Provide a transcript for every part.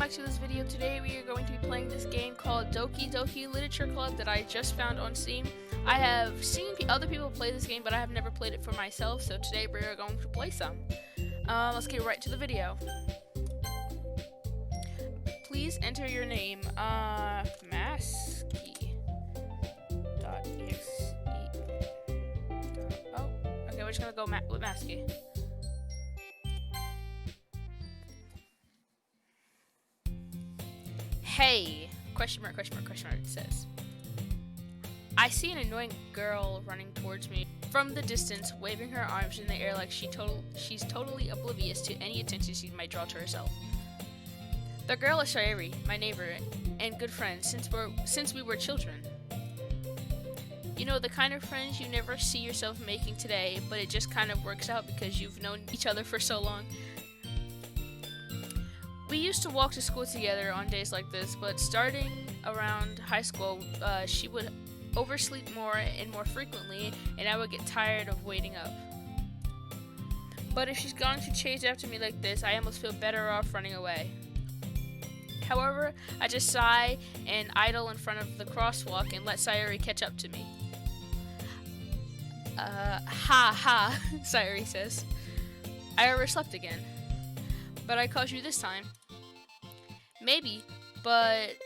back to this video. Today we are going to be playing this game called Doki Doki Literature Club that I just found on Steam. I have seen other people play this game, but I have never played it for myself, so today we are going to play some. Let's get right to the video. Please enter your name. Masky.exe. Oh, okay, we're just gonna go with Masky. Hey! Question mark, it says. I see an annoying girl running towards me from the distance, waving her arms in the air like she's totally oblivious to any attention she might draw to herself. The girl is Sayuri, my neighbor and good friend since we were children. You know, the kind of friends you never see yourself making today, but it just kind of works out because you've known each other for so long. We used to walk to school together on days like this, but starting around high school, she would oversleep more and more frequently, and I would get tired of waiting up. But if she's going to chase after me like this, I almost feel better off running away. However, I just sigh and idle in front of the crosswalk and let Sayuri catch up to me. Ha, Sayuri says. I overslept again. But I caught you this time. Maybe, but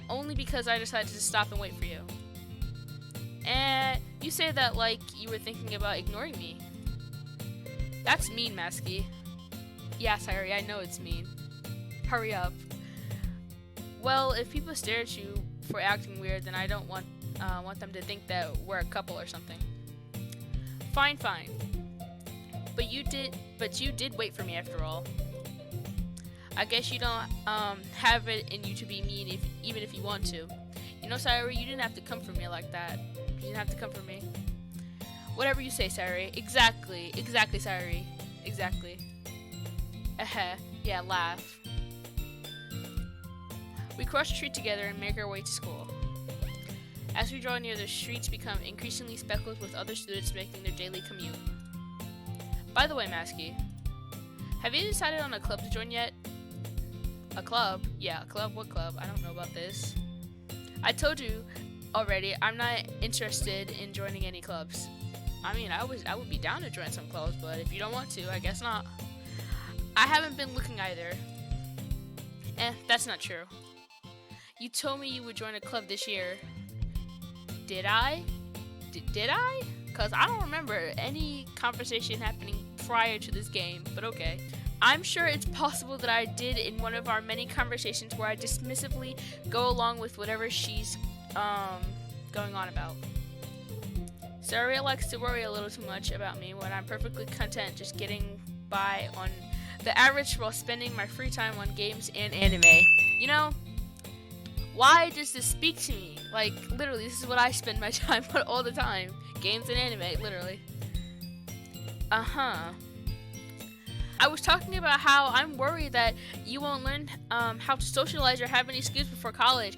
only because I decided to stop and wait for you. And you say that like you were thinking about ignoring me. That's mean, Masky. Yeah, Sayuri, I know it's mean. Hurry up. Well, if people stare at you for acting weird, then I don't want them to think that we're a couple or something. Fine. But you did wait for me after all. I guess you don't have it in you to be mean even if you want to. You know, Sayuri, you didn't have to come for me like that. You didn't have to come for me. Whatever you say, Sayuri. Exactly, Sayuri. Exactly. Yeah, laugh. We cross the street together and make our way to school. As we draw near, the streets become increasingly speckled with other students making their daily commute. By the way, Masky, have you decided on a club to join yet? A club? Yeah, a club? What club? I don't know about this. I told you already, I'm not interested in joining any clubs. I mean, I would be down to join some clubs, but if you don't want to, I guess not. I haven't been looking either. That's not true. You told me you would join a club this year. Did I? Did I? Because I don't remember any conversation happening prior to this game, but okay. I'm sure it's possible that I did in one of our many conversations where I dismissively go along with whatever she's going on about. Sayuri likes to worry a little too much about me when I'm perfectly content just getting by on the average while spending my free time on games and anime. You know, why does this speak to me? Like, literally, this is what I spend my time on all the time. Games and anime, literally. I was talking about how I'm worried that you won't learn how to socialize or have any skills before college.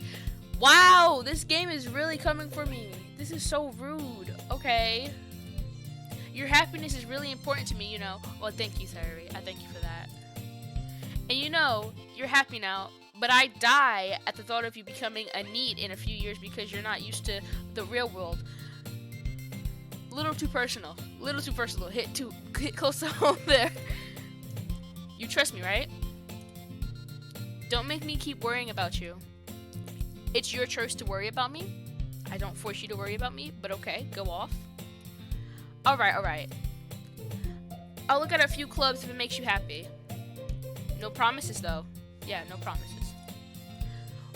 Wow, this game is really coming for me. This is so rude. Okay. Your happiness is really important to me, you know. Well, thank you, Sayuri. I thank you for that. And you know, you're happy now, but I die at the thought of you becoming a NEET in a few years because you're not used to the real world. Little too personal. Hit close to home there. You trust me, right? Don't make me keep worrying about you. It's your choice to worry about me. I don't force you to worry about me, but okay, go off. Alright. I'll look at a few clubs if it makes you happy. No promises, though. Yeah, no promises.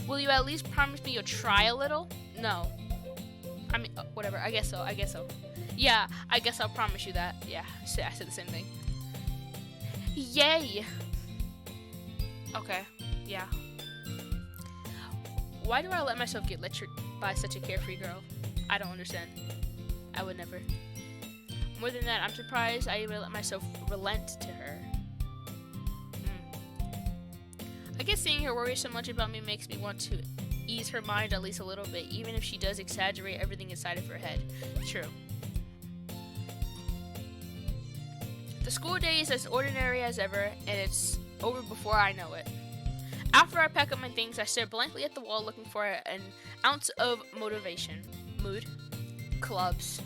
Will you at least promise me you'll try a little? No. I mean, whatever. I guess so. Yeah, I guess I'll promise you that. Yeah, I said the same thing. Yay! Okay, yeah. Why do I let myself get lectured by such a carefree girl? I don't understand. I would never. More than that, I'm surprised I even let myself relent to her. I guess seeing her worry so much about me makes me want to ease her mind at least a little bit, even if she does exaggerate everything inside of her head. True. The school day is as ordinary as ever, and it's over before I know it. After I pack up my things, I stare blankly at the wall looking for an ounce of motivation. Mood. Clubs.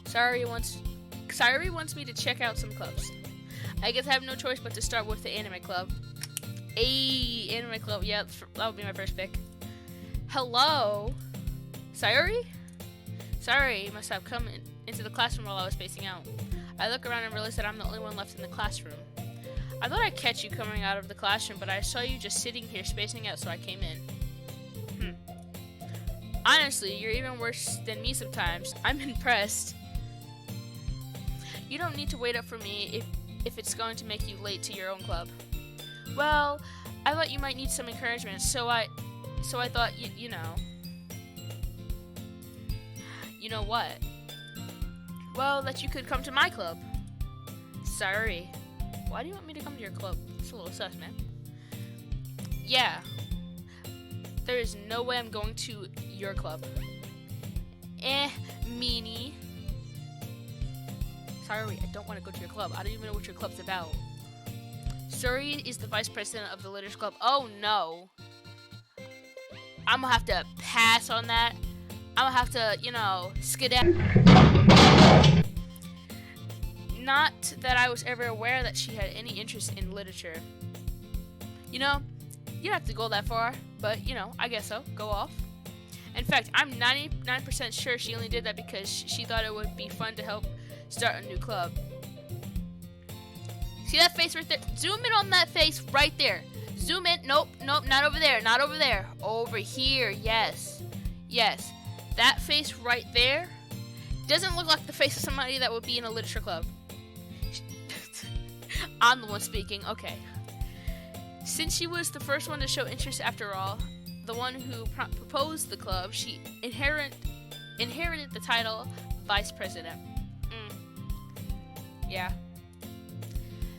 Sayuri wants me to check out some clubs. I guess I have no choice but to start with the anime club. Anime club. Yeah, that would be my first pick. Hello? Sayuri? Sorry, must have come into the classroom while I was spacing out. I look around and realize that I'm the only one left in the classroom. I thought I'd catch you coming out of the classroom, but I saw you just sitting here spacing out, so I came in. Honestly, you're even worse than me sometimes. I'm impressed. You don't need to wait up for me if it's going to make you late to your own club. Well, I thought you might need some encouragement, so I thought you know. You know what? Well, that you could come to my club. Sorry. Why do you want me to come to your club? It's a little sus, man. Yeah. There is no way I'm going to your club. Meanie. Sorry, I don't want to go to your club. I don't even know what your club's about. Suri is the vice president of the Literature Club. Oh, no. I'm gonna have to pass on that. I'm gonna have to, skedaddle. Not that I was ever aware that she had any interest in literature. You don't have to go that far, but, I guess so. Go off. In fact, I'm 99% sure she only did that because she thought it would be fun to help start a new club. See that face right there? Zoom in on that face right there. Zoom in. Nope, not over there. Not over there. Over here. Yes. That face right there doesn't look like the face of somebody that would be in a literature club. I'm the one speaking. Okay. Since she was the first one to show interest after all, the one who proposed the club, she inherited the title Vice President. Yeah.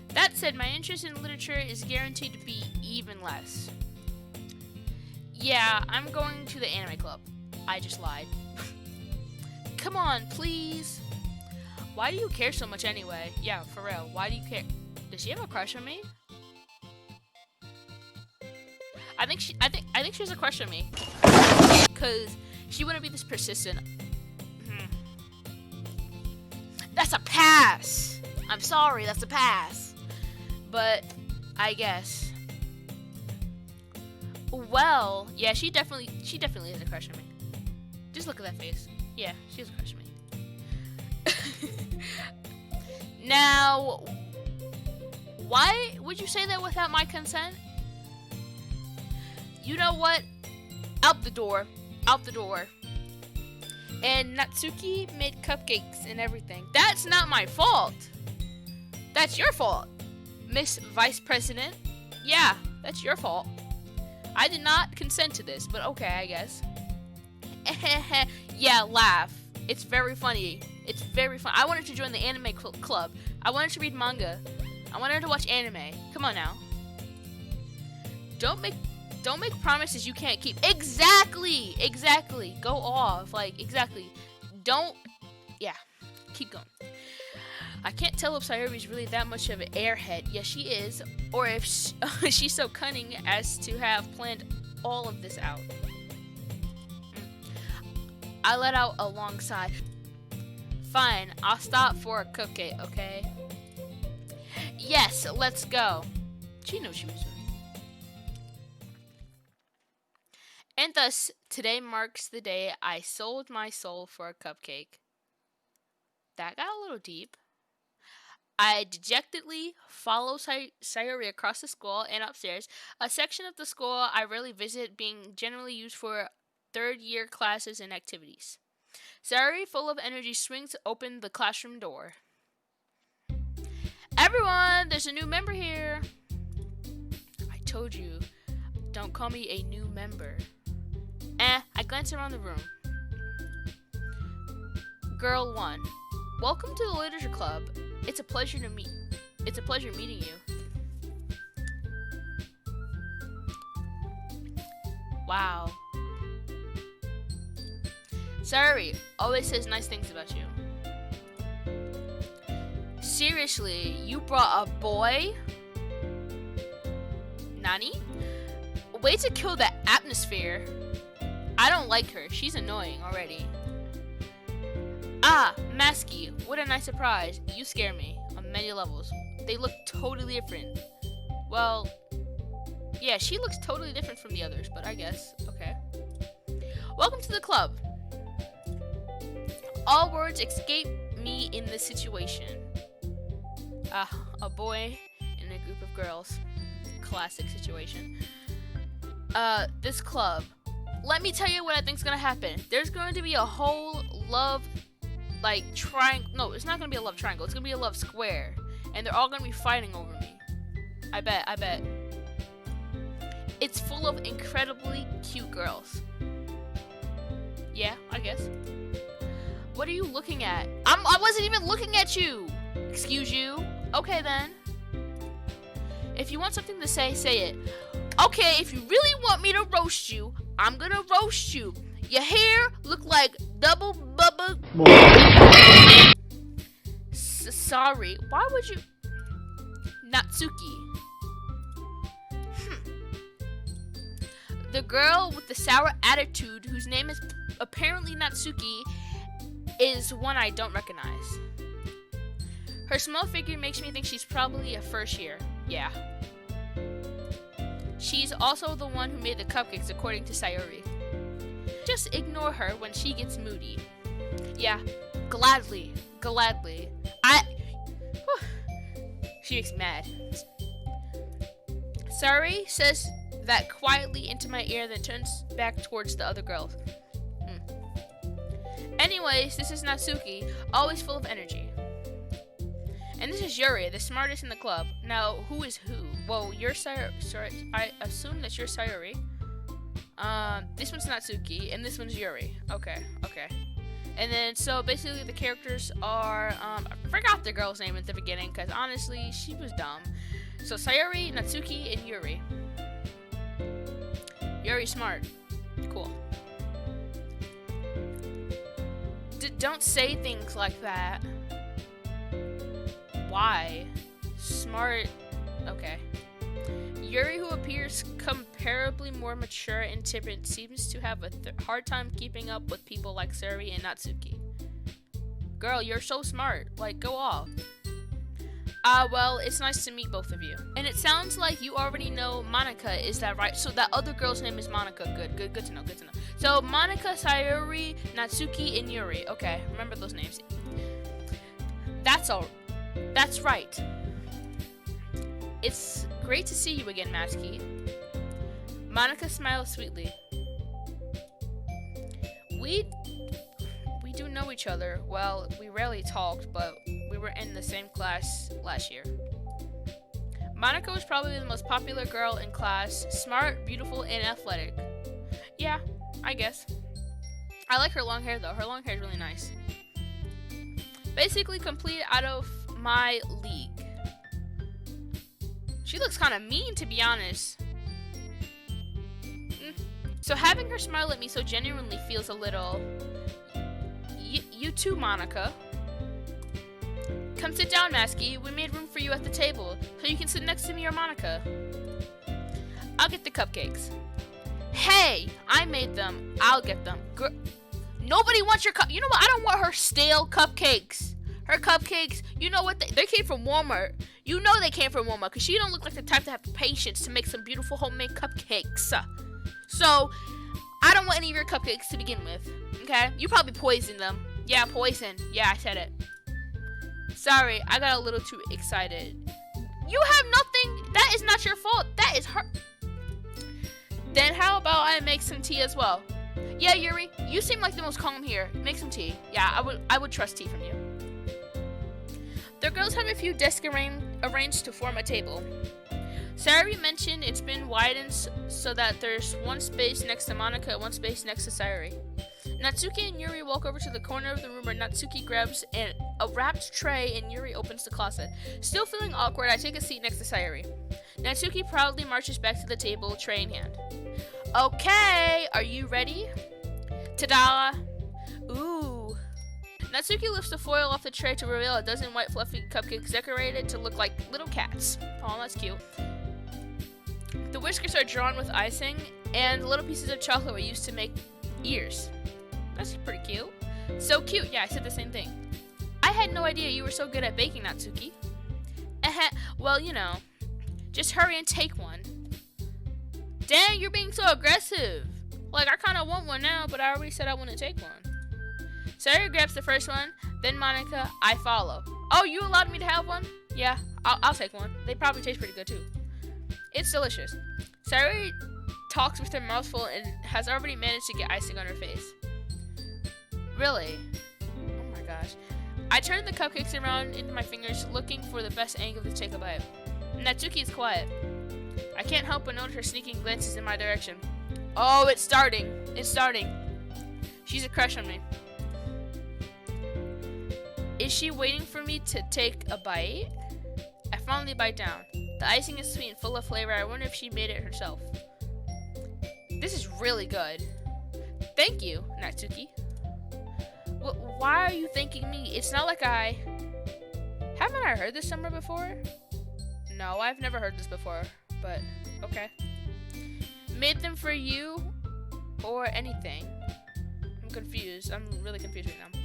That said, my interest in literature is guaranteed to be even less. Yeah, I'm going to the anime club. I just lied. Come on, please. Why do you care so much anyway? Yeah, for real. Why do you care? Does she have a crush on me? I think she has a crush on me. Cause she wouldn't be this persistent. That's a pass. I'm sorry, that's a pass. But I guess. Well, yeah, she definitely has a crush on me. Just look at that face. Yeah, she has a crush on me. Now, why would you say that without my consent? You know what? Out the door. And Natsuki made cupcakes and everything. That's not my fault. That's your fault, Miss Vice President. Yeah, that's your fault. I did not consent to this, but okay, I guess. Yeah, laugh. It's very funny. It's very fun. I wanted to join the anime club. I wanted to read manga. I wanted to watch anime. Come on now. Don't make promises you can't keep. Exactly. Go off. Exactly. Don't. Yeah. Keep going. I can't tell if Sayuri's really that much of an airhead. Yes, she is. Or if she's so cunning as to have planned all of this out. I let out a long sigh. Fine, I'll stop for a cupcake, okay? Yes, let's go. She knows she was doing. And thus, today marks the day I sold my soul for a cupcake. That got a little deep. I dejectedly follow Sayuri across the school and upstairs, a section of the school I rarely visit, being generally used for third-year classes and activities. Sayuri, full of energy, swings open the classroom door. Everyone, there's a new member here. I told you, don't call me a new member. I glance around the room. Girl 1, welcome to the Literature Club. It's a pleasure meeting you. Wow. Sayuri always says nice things about you. Seriously, you brought a boy? Nani? Way to kill the atmosphere. I don't like her. She's annoying already. Ah, Masky, what a nice surprise. You scare me on many levels. They look totally different. Well, yeah, she looks totally different from the others, but I guess, okay. Welcome to the club. All words escape me in this situation. Ah, a boy and a group of girls. Classic situation. This club. Let me tell you what I think's gonna happen. There's going to be a whole love, like, triangle. No, it's not gonna be a love triangle. It's gonna be a love square. And they're all gonna be fighting over me. I bet. It's full of incredibly cute girls. Yeah, I guess. What are you looking at? I wasn't even looking at you! Excuse you? Okay then. If you want something to say, say it. Okay, if you really want me to roast you, I'm gonna roast you. Your hair look like double bubba. Sorry, why would you? Natsuki. The girl with the sour attitude, whose name is apparently Natsuki, is one I don't recognize. Her small figure makes me think she's probably a first year. Yeah. She's also the one who made the cupcakes, according to Sayori. Just ignore her when she gets moody. Yeah, gladly. She makes me mad. Sayori says that quietly into my ear, then turns back towards the other girls. Anyways, this is Natsuki, always full of energy. And this is Yuri, the smartest in the club. Now, who is who? Well, you're Sayori. I assume that you're Sayori. This one's Natsuki, and this one's Yuri. Okay. And then, so basically the characters are, I forgot the girl's name at the beginning, because honestly, she was dumb. So Sayori, Natsuki, and Yuri. Yuri's smart. Cool. Don't say things like that. Why? Smart. Okay. Yuri, who appears comparably more mature and timid, seems to have a hard time keeping up with people like Sayori and Natsuki. Girl, you're so smart. Like, go off. Well, it's nice to meet both of you. And it sounds like you already know Monica, is that right? So that other girl's name is Monica. Good to know. So Monica, Sayori, Natsuki, and Yuri. Okay, remember those names. That's all. That's right. It's great to see you again, Masky. Monica smiles sweetly. We do know each other. Well, we rarely talked, but we were in the same class last year. Monica was probably the most popular girl in class. Smart, beautiful, and athletic. Yeah, I guess. I like her long hair, though. Her long hair is really nice. Basically complete out of my league. She looks kind of mean, to be honest. So having her smile at me so genuinely feels a little... You too, Monica. Come sit down, Masky. We made room for you at the table, so you can sit next to me or Monica. I'll get the cupcakes. Hey, I made them. I'll get them. Nobody wants your cup. You know what? I don't want her stale cupcakes. Her cupcakes, you know what? They came from Walmart. You know they came from Walmart, because she don't look like the type to have patience to make some beautiful homemade cupcakes. So, I don't want any of your cupcakes to begin with. Okay? You probably poisoned them. Yeah, poison. Yeah, I said it. Sorry, I got a little too excited. You have nothing. That is not your fault. That is her. Then how about I make some tea as well? Yeah, Yuri, you seem like the most calm here. Make some tea. Yeah, I would trust tea from you. The girls have a few desks arranged to form a table. Sayori mentioned it's been widened so that there's one space next to Monica and one space next to Sayori. Natsuki and Yuri walk over to the corner of the room where Natsuki grabs a wrapped tray and Yuri opens the closet. Still feeling awkward, I take a seat next to Sayori. Natsuki proudly marches back to the table, tray in hand. Okay, are you ready? Ta-da! Ooh. Natsuki lifts the foil off the tray to reveal a dozen white fluffy cupcakes decorated to look like little cats. Oh, that's cute. The whiskers are drawn with icing, and little pieces of chocolate were used to make ears. That's pretty cute. So cute. Yeah, I said the same thing. I had no idea you were so good at baking, Natsuki. Well, just hurry and take one. Dang, you're being so aggressive. Like, I kind of want one now, but I already said I wouldn't take one. Sayuri grabs the first one, then Monica, I follow. Oh, you allowed me to have one? Yeah, I'll take one. They probably taste pretty good, too. It's delicious. Sayuri talks with her mouth full and has already managed to get icing on her face. Really? Oh my gosh. I turn the cupcakes around into my fingers, looking for the best angle to take a bite. Natsuki is quiet. I can't help but notice her sneaking glances in my direction. Oh, it's starting. It's starting. She's a crush on me. Is she waiting for me to take a bite? I finally bite down. The icing is sweet and full of flavor. I wonder if she made it herself. This is really good. Thank you, Natsuki. Why are you thanking me? It's not like Haven't I heard this somewhere before? No, I've never heard this before, but okay. Made them for you or anything? I'm confused. I'm really confused right now.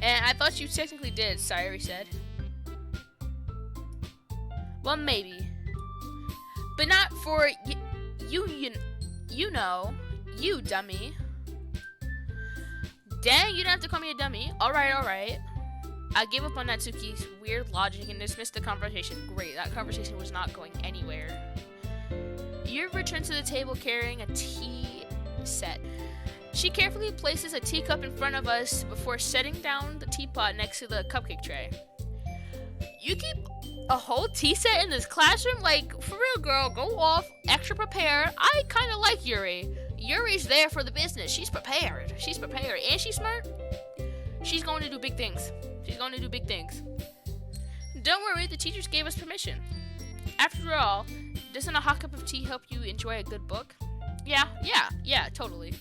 And I thought you technically did, Sayuri said. Well, maybe. But not for you dummy. Dang, you didn't have to call me a dummy. Alright. I gave up on Natsuki's weird logic and dismissed the conversation. Great, that conversation was not going anywhere. Yuri returns to the table carrying a tea set. She carefully places a teacup in front of us before setting down the teapot next to the cupcake tray. You keep a whole tea set in this classroom? Like, for real, girl, go off, extra prepared. I kind of like Yuri. Yuri's there for the business. She's prepared. And she's smart. She's going to do big things. Don't worry, the teachers gave us permission. After all, doesn't a hot cup of tea help you enjoy a good book? Yeah, totally.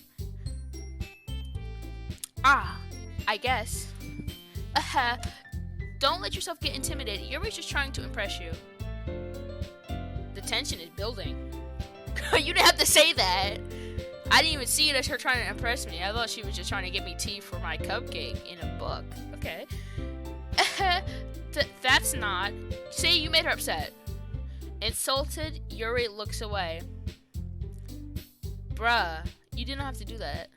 I guess. Don't let yourself get intimidated. Yuri's just trying to impress you. The tension is building. You didn't have to say that. I didn't even see it as her trying to impress me. I thought she was just trying to get me tea for my cupcake in a book. Okay. That's not. Say you made her upset. Insulted, Yuri looks away. Bruh, you didn't have to do that.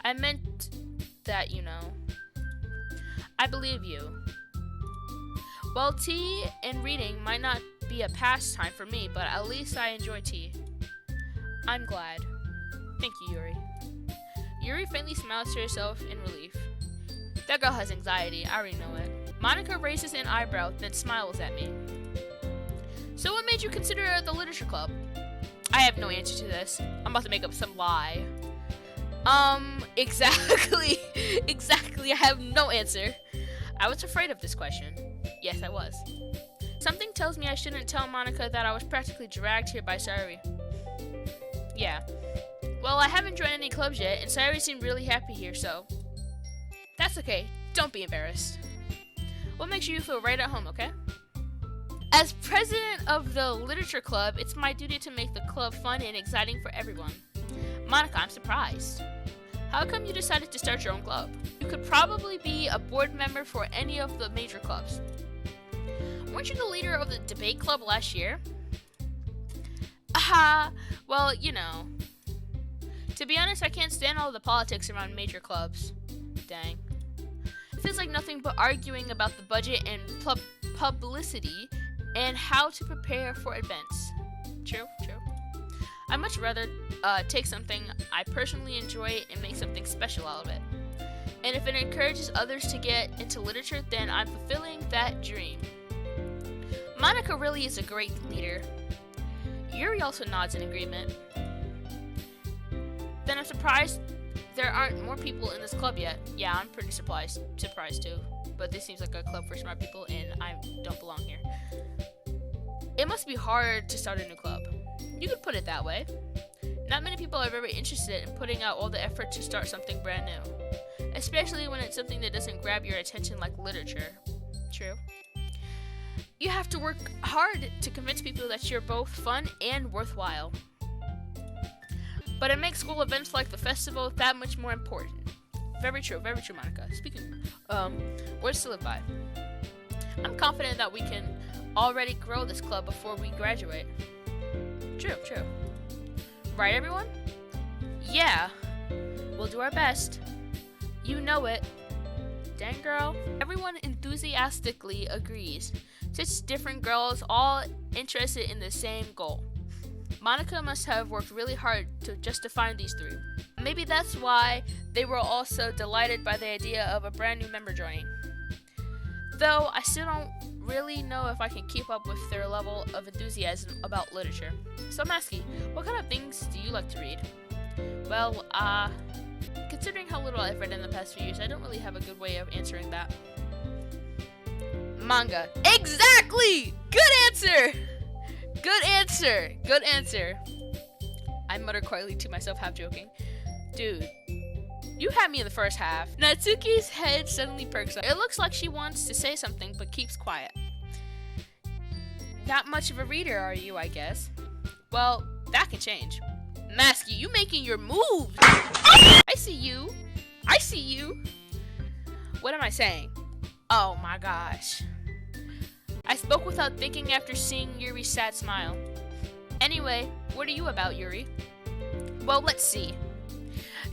I meant that, I believe you. Well, tea and reading might not be a pastime for me, but at least I enjoy tea. I'm glad. Thank you, Yuri. Yuri faintly smiles to herself in relief. That girl has anxiety, I already know it. Monica raises an eyebrow, then smiles at me. So what made you consider the literature club? I have no answer to this. I'm about to make up some lie. Exactly, I have no answer. I was afraid of this question. Yes, I was. Something tells me I shouldn't tell Monica that I was practically dragged here by Sayuri. Yeah. Well, I haven't joined any clubs yet, and Sayuri seemed really happy here, so... That's okay. Don't be embarrassed. What makes you feel right at home, okay? As president of the literature club, it's my duty to make the club fun and exciting for everyone. Monica, I'm surprised. How come you decided to start your own club? You could probably be a board member for any of the major clubs. Weren't you the leader of the debate club last year? Well, To be honest, I can't stand all the politics around major clubs. Dang. It feels like nothing but arguing about the budget and publicity and how to prepare for events. True. I'd much rather take something I personally enjoy and make something special out of it. And if it encourages others to get into literature, then I'm fulfilling that dream. Monica really is a great leader. Yuri also nods in agreement. Then I'm surprised there aren't more people in this club yet. Yeah, I'm pretty surprised too. But this seems like a club for smart people and I don't belong here. It must be hard to start a new club. You could put it that way. Not many people are very interested in putting out all the effort to start something brand new. Especially when it's something that doesn't grab your attention like literature. True. You have to work hard to convince people that you're both fun and worthwhile. But it makes school events like the festival that much more important. Very true, Monica. Speaking words to live by. I'm confident that we can already grow this club before we graduate. True. Right, everyone? Yeah. We'll do our best. You know it. Dang, girl. Everyone enthusiastically agrees. Such different girls, all interested in the same goal. Monica must have worked really hard to find these three. Maybe that's why they were all so delighted by the idea of a brand new member joining. Though I still don't really know if I can keep up with their level of enthusiasm about literature. So I'm asking, what kind of things do you like to read? Well, considering how little I've read in the past few years, I don't really have a good way of answering that. Manga. Exactly! Good answer! I muttered quietly to myself, half joking. Dude, you had me in the first half. Natsuki's head suddenly perks up. It looks like she wants to say something, but keeps quiet. Not much of a reader, are you, I guess? Well, that can change. Masky, you making your moves! I see you! What am I saying? Oh my gosh. I spoke without thinking after seeing Yuri's sad smile. Anyway, what are you about, Yuri? Well, let's see.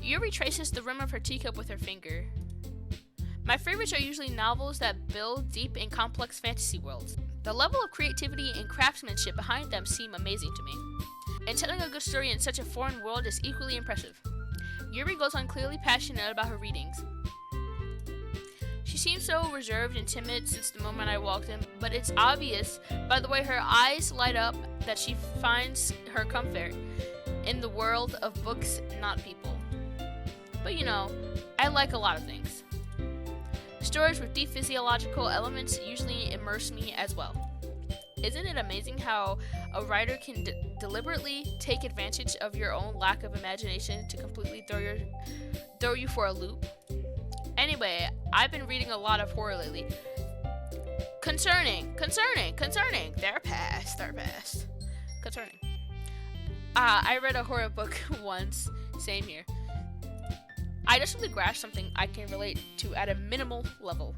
Yuri traces the rim of her teacup with her finger. My favorites are usually novels that build deep and complex fantasy worlds. The level of creativity and craftsmanship behind them seem amazing to me. And telling a good story in such a foreign world is equally impressive. Yuri goes on clearly passionate about her readings. She seems so reserved and timid since the moment I walked in, but it's obvious by the way her eyes light up that she finds her comfort in the world of books, not people. But you know, I like a lot of things. Stories with deep physiological elements usually immerse me as well. Isn't it amazing how a writer can deliberately take advantage of your own lack of imagination to completely throw you for a loop? Anyway, I've been reading a lot of horror lately. Concerning. They're past. Concerning. I read a horror book once. Same here. I just really grasped something I can relate to at a minimal level.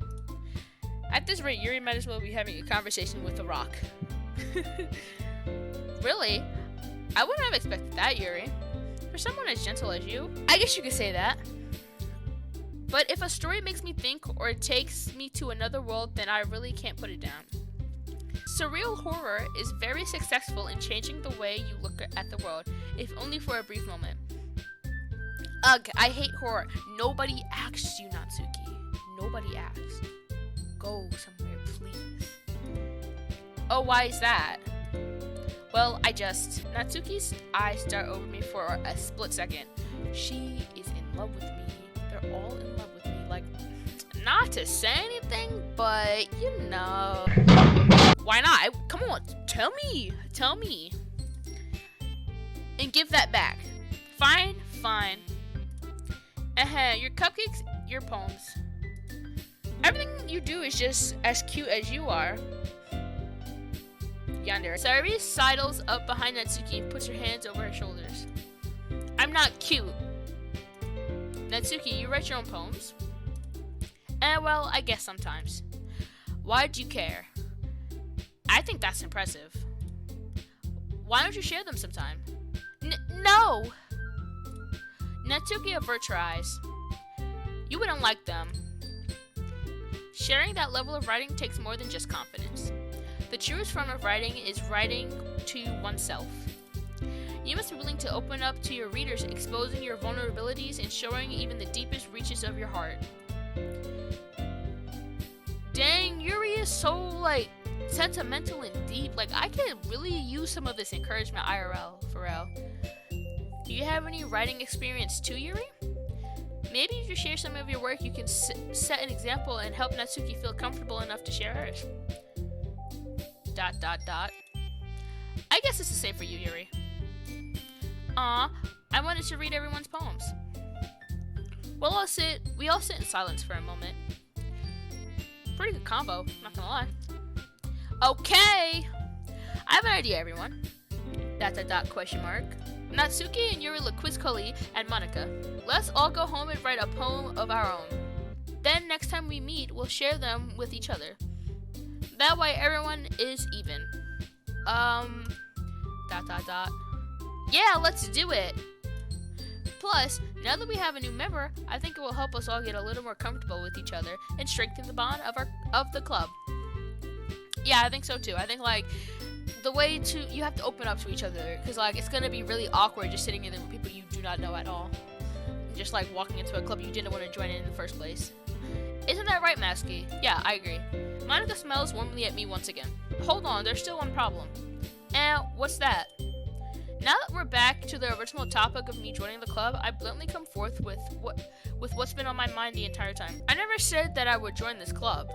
At this rate, Yuri might as well be having a conversation with a rock. Really? I wouldn't have expected that, Yuri. For someone as gentle as you, I guess you could say that. But if a story makes me think or takes me to another world, then I really can't put it down. Surreal horror is very successful in changing the way you look at the world, if only for a brief moment. Ugh, I hate horror. Nobody asks you, Natsuki. Nobody asks. Go somewhere, please. Oh, why is that? Well, Natsuki's eyes dart over me for a split second. She is in love with me. They're all in love with me. Like, not to say anything, but you know. Why not? Come on, tell me. And give that back. Fine. Your cupcakes, your poems. Everything you do is just as cute as you are. Yonder. Sayuri sidles up behind Natsuki and puts her hands over her shoulders. I'm not cute. Natsuki, you write your own poems? Well, I guess sometimes. Why'd you care? I think that's impressive. Why don't you share them sometime? No! Natsuki averts her eyes. You wouldn't like them. Sharing that level of writing takes more than just confidence. The truest form of writing is writing to oneself. You must be willing to open up to your readers, exposing your vulnerabilities and showing even the deepest reaches of your heart. Dang, Yuri is so, sentimental and deep. I could really use some of this encouragement IRL, for real. Do you have any writing experience too, Yuri? Maybe if you share some of your work, you can set an example and help Natsuki feel comfortable enough to share hers. ... I guess it's the same for you, Yuri. Aw, I wanted to read everyone's poems. We all sit in silence for a moment. Pretty good combo, not gonna lie. Okay! I have an idea, everyone. That's a dot question mark. Natsuki and Yuri look quizzically at Monica. Let's all go home and write a poem of our own. Then next time we meet, we'll share them with each other. That way everyone is even. Dot dot dot. Yeah, let's do it! Plus, now that we have a new member, I think it will help us all get a little more comfortable with each other and strengthen the bond of the club. Yeah, I think so too. I think like the way you have to open up to each other, because like it's gonna be really awkward just sitting in there with people you do not know at all, just like walking into a club you didn't want to join in the first place. Isn't that right, Masky? Yeah, I agree. Monica smells warmly at me once again. Hold on, there's still one problem. And what's that? Now that we're back to the original topic of me joining the club, I bluntly come forth with what's been on my mind the entire time. I never said that I would join this club.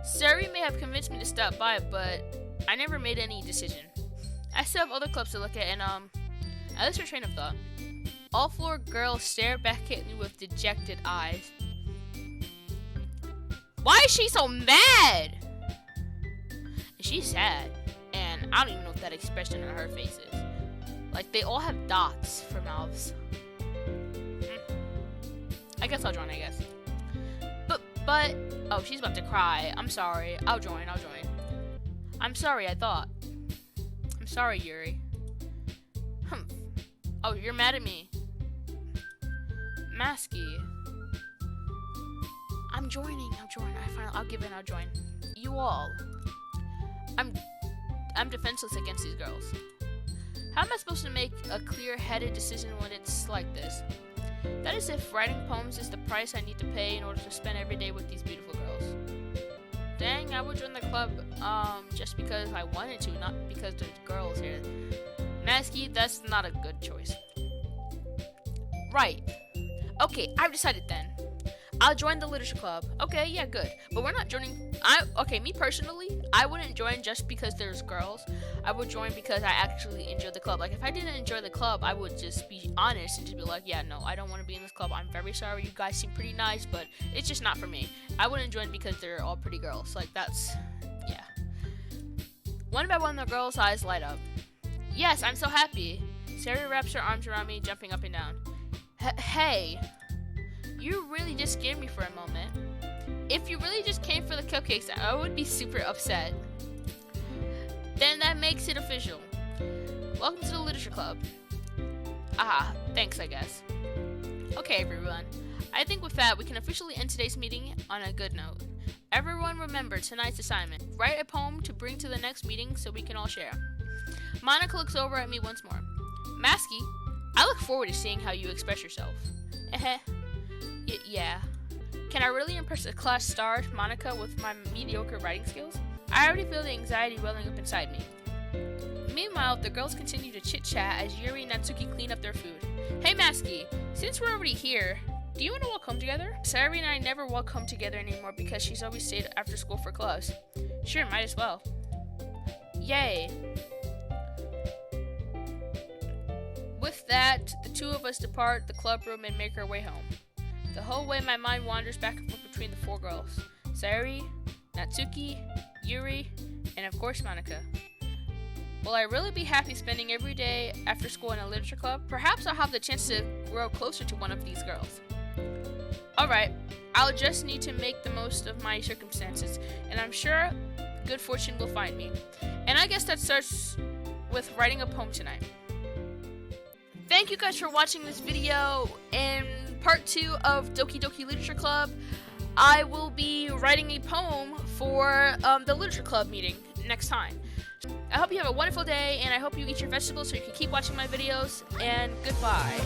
Sari may have convinced me to stop by, but I never made any decision. I still have other clubs to look at, and I lost my train of thought. All four girls stare back at me with dejected eyes. Why is she so mad? She's sad, and I don't even know what that expression on her face is. Like, they all have dots for mouths. I guess I'll join, I guess. But, oh, she's about to cry. I'm sorry. I'll join. I'm sorry, I thought. I'm sorry, Yuri. Oh, you're mad at me. Masky. I'm joining. I'll give in, I'll join. You all. I'm defenseless against these girls. How am I supposed to make a clear-headed decision when it's like this? That is if writing poems is the price I need to pay in order to spend every day with these beautiful girls. Dang, I would join the club, just because I wanted to, not because there's girls here. Masky, that's not a good choice. Right. Okay, I've decided then. I'll join the literature club. Okay, yeah, good. But we're not joining. Me personally, I wouldn't join just because there's girls. I would join because I actually enjoy the club. Like, if I didn't enjoy the club, I would just be honest and just be like, yeah, no, I don't want to be in this club. I'm very sorry. You guys seem pretty nice, but it's just not for me. I wouldn't join because they're all pretty girls. Like, that's, yeah. One by one, the girls' eyes light up. Yes, I'm so happy. Sari wraps her arms around me, jumping up and down. Hey. You really just scared me for a moment. If you really just came for the cupcakes, I would be super upset. Then that makes it official. Welcome to the literature club. Thanks, I guess. Okay, everyone. I think with that, we can officially end today's meeting on a good note. Everyone remember tonight's assignment. Write a poem to bring to the next meeting so we can all share. Monica looks over at me once more. Masky, I look forward to seeing how you express yourself. Yeah. Can I really impress the class star, Monica, with my mediocre writing skills? I already feel the anxiety welling up inside me. Meanwhile, the girls continue to chit-chat as Yuri and Natsuki clean up their food. Hey, Masky, since we're already here, do you want to walk home together? Sari and I never walk home together anymore because she's always stayed after school for clubs. Sure, might as well. Yay. With that, the two of us depart the club room and make our way home. The whole way my mind wanders back and forth between the four girls. Sari, Natsuki, Yuri, and of course Monica. Will I really be happy spending every day after school in a literature club? Perhaps I'll have the chance to grow closer to one of these girls. Alright, I'll just need to make the most of my circumstances, and I'm sure good fortune will find me. And I guess that starts with writing a poem tonight. Thank you guys for watching this video. In part 2 of Doki Doki Literature Club, I will be writing a poem for the Literature Club meeting next time. I hope you have a wonderful day, and I hope you eat your vegetables so you can keep watching my videos, and goodbye.